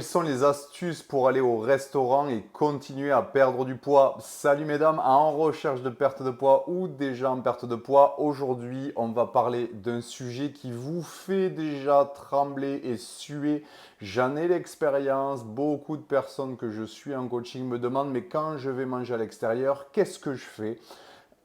Quelles sont les astuces pour aller au restaurant et continuer à perdre du poids? Salut mesdames, en recherche de perte de poids ou déjà en perte de poids. Aujourd'hui, on va parler d'un sujet qui vous fait déjà trembler et suer. J'en ai l'expérience. Beaucoup de personnes que je suis en coaching me demandent, mais quand je vais manger à l'extérieur, qu'est-ce que je fais?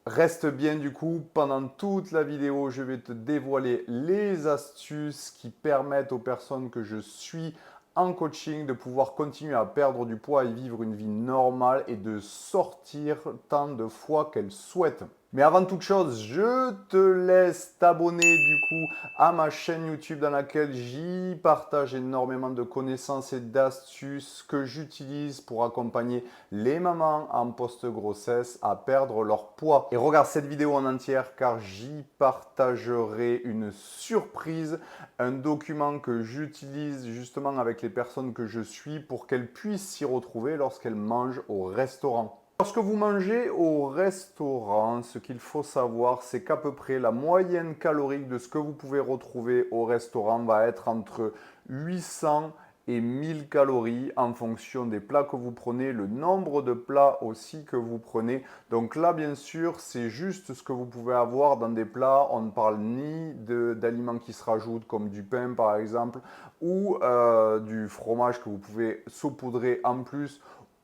Reste bien du coup, pendant toute la vidéo, je vais te dévoiler les astuces qui permettent aux personnes que je suis en coaching de pouvoir continuer à perdre du poids et vivre une vie normale et de sortir tant de fois qu'elles souhaitent. Mais avant toute chose, je te laisse t'abonner du coup à ma chaîne YouTube dans laquelle j'y partage énormément de connaissances et d'astuces que j'utilise pour accompagner les mamans en post-grossesse à perdre leur poids. Et regarde cette vidéo en entière car j'y partagerai une surprise, un document que j'utilise justement avec les personnes que je suis pour qu'elles puissent s'y retrouver lorsqu'elles mangent au restaurant. Lorsque vous mangez au restaurant, ce qu'il faut savoir, c'est qu'à peu près la moyenne calorique de ce que vous pouvez retrouver au restaurant va être entre 800 et 1000 calories en fonction des plats que vous prenez, le nombre de plats aussi que vous prenez. Donc là, bien sûr, c'est juste ce que vous pouvez avoir dans des plats. On ne parle ni d'aliments qui se rajoutent comme du pain par exemple ou du fromage que vous pouvez saupoudrer en plus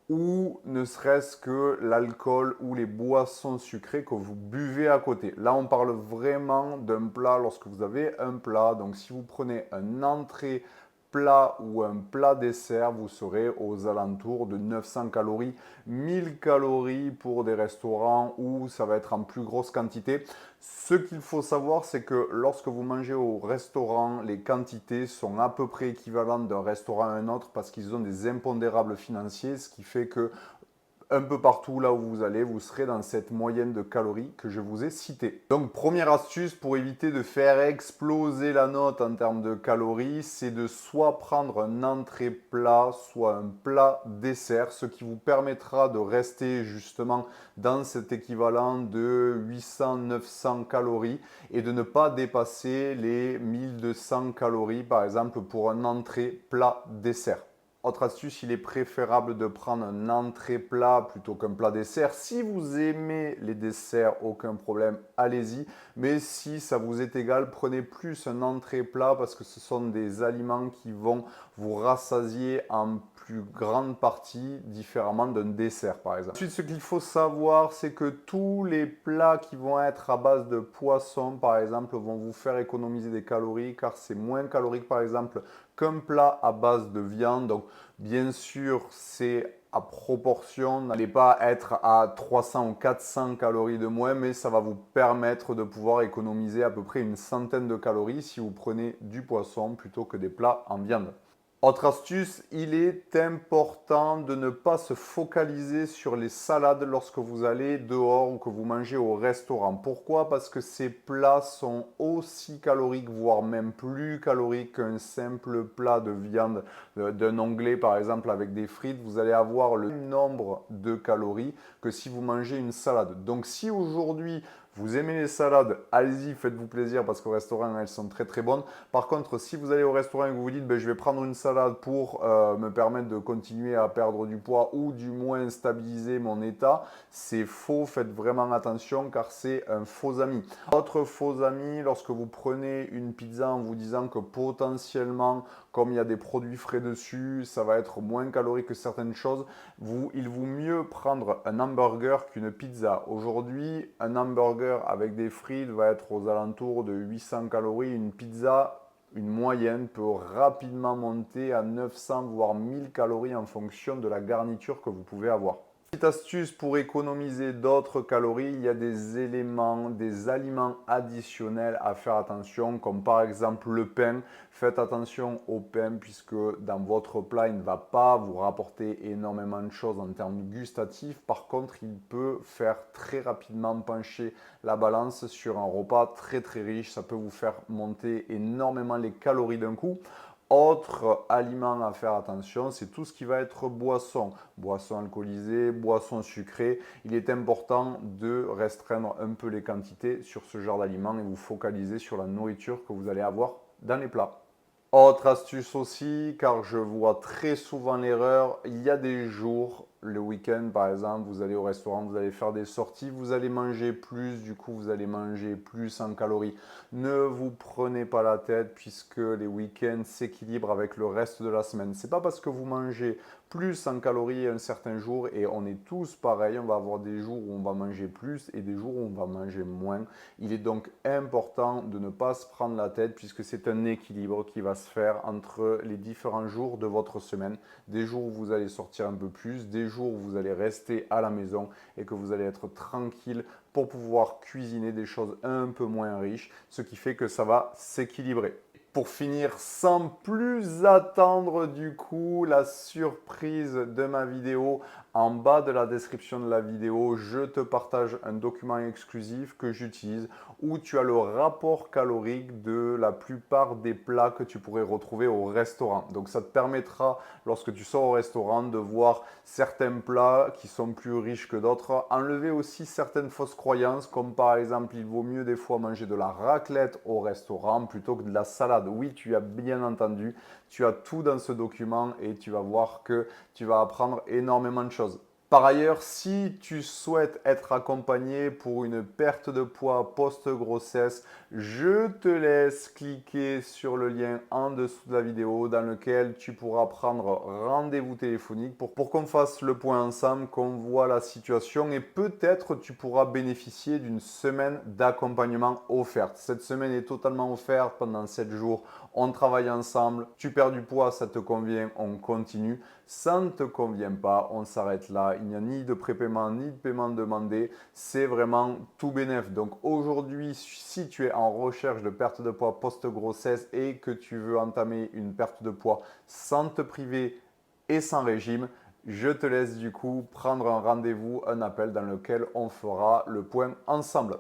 ou ne serait-ce que l'alcool ou les boissons sucrées que vous buvez à côté. Là, on parle vraiment d'un plat lorsque vous avez un plat. Donc, si vous prenez un entrée plat ou un plat dessert, vous serez aux alentours de 900 calories, 1000 calories pour des restaurants où ça va être en plus grosse quantité. Ce qu'il faut savoir, c'est que lorsque vous mangez au restaurant, les quantités sont à peu près équivalentes d'un restaurant à un autre parce qu'ils ont des impondérables financiers, ce qui fait que un peu partout là où vous allez, vous serez dans cette moyenne de calories que je vous ai citée. Donc première astuce pour éviter de faire exploser la note en termes de calories, c'est de soit prendre un entrée plat, soit un plat dessert, ce qui vous permettra de rester justement dans cet équivalent de 800-900 calories et de ne pas dépasser les 1200 calories par exemple pour un entrée plat dessert. Autre astuce, il est préférable de prendre un entrée plat plutôt qu'un plat dessert. Si vous aimez les desserts, aucun problème, allez-y. Mais si ça vous est égal, prenez plus un entrée plat parce que ce sont des aliments qui vont vous rassasier en plus grande partie, différemment d'un dessert par exemple. Ensuite, ce qu'il faut savoir, c'est que tous les plats qui vont être à base de poisson, par exemple, vont vous faire économiser des calories car c'est moins calorique, par exemple, qu'un plat à base de viande. Donc, bien sûr, c'est à proportion. N'allez pas être à 300 ou 400 calories de moins, mais ça va vous permettre de pouvoir économiser à peu près une centaine de calories si vous prenez du poisson plutôt que des plats en viande. Autre astuce, il est important de ne pas se focaliser sur les salades lorsque vous allez dehors ou que vous mangez au restaurant. Pourquoi? Parce que ces plats sont aussi caloriques, voire même plus caloriques qu'un simple plat de viande d'un onglet par exemple avec des frites. Vous allez avoir le même nombre de calories que si vous mangez une salade. Donc si aujourd'hui vous aimez les salades, allez-y, faites-vous plaisir parce qu'au restaurant, elles sont très très bonnes. Par contre, si vous allez au restaurant et que vous vous dites, je vais prendre une salade pour me permettre de continuer à perdre du poids ou du moins stabiliser mon état, c'est faux. Faites vraiment attention car c'est un faux ami. Autre faux ami, lorsque vous prenez une pizza en vous disant que potentiellement, comme il y a des produits frais dessus, ça va être moins calorique que certaines choses, il vaut mieux prendre un hamburger qu'une pizza. Aujourd'hui, un hamburger avec des frites va être aux alentours de 800 calories. Une pizza, une moyenne, peut rapidement monter à 900 voire 1000 calories en fonction de la garniture que vous pouvez avoir. Petite astuce pour économiser d'autres calories, il y a des éléments, des aliments additionnels à faire attention, comme par exemple le pain. Faites attention au pain puisque dans votre plat, il ne va pas vous rapporter énormément de choses en termes gustatifs. Par contre, il peut faire très rapidement pencher la balance sur un repas très très riche. Ça peut vous faire monter énormément les calories d'un coup. Autre aliment à faire attention, c'est tout ce qui va être boisson. Boisson alcoolisée, boisson sucrée. Il est important de restreindre un peu les quantités sur ce genre d'aliments et vous focaliser sur la nourriture que vous allez avoir dans les plats. Autre astuce aussi, car je vois très souvent l'erreur, il y a des jours, le week-end par exemple, vous allez au restaurant, vous allez faire des sorties, vous allez manger plus, du coup vous allez manger plus en calories. Ne vous prenez pas la tête puisque les week-ends s'équilibrent avec le reste de la semaine. C'est pas parce que vous mangez plus en calories un certain jour et on est tous pareils, on va avoir des jours où on va manger plus et des jours où on va manger moins. Il est donc important de ne pas se prendre la tête puisque c'est un équilibre qui va se faire entre les différents jours de votre semaine. Des jours où vous allez sortir un peu plus, des jours où vous allez rester à la maison et que vous allez être tranquille pour pouvoir cuisiner des choses un peu moins riches, ce qui fait que ça va s'équilibrer. Pour finir, sans plus attendre du coup la surprise de ma vidéo, en bas de la description de la vidéo, je te partage un document exclusif que j'utilise où tu as le rapport calorique de la plupart des plats que tu pourrais retrouver au restaurant. Donc ça te permettra, lorsque tu sors au restaurant, de voir certains plats qui sont plus riches que d'autres. Enlever aussi certaines fausses croyances, comme par exemple, il vaut mieux des fois manger de la raclette au restaurant plutôt que de la salade. Oui, tu as bien entendu, tu as tout dans ce document et tu vas voir que tu vas apprendre énormément de choses. Par ailleurs, si tu souhaites être accompagné pour une perte de poids post-grossesse, je te laisse cliquer sur le lien en dessous de la vidéo dans lequel tu pourras prendre rendez-vous téléphonique pour qu'on fasse le point ensemble, qu'on voit la situation et peut-être tu pourras bénéficier d'une semaine d'accompagnement offerte. Cette semaine est totalement offerte pendant 7 jours. On travaille ensemble. Tu perds du poids, ça te convient, on continue. Ça ne te convient pas, on s'arrête là. Il n'y a ni de prépaiement ni de paiement demandé. C'est vraiment tout bénef. Donc aujourd'hui, si tu es en recherche de perte de poids post-grossesse et que tu veux entamer une perte de poids sans te priver et sans régime, je te laisse du coup prendre un rendez-vous, un appel dans lequel on fera le point ensemble.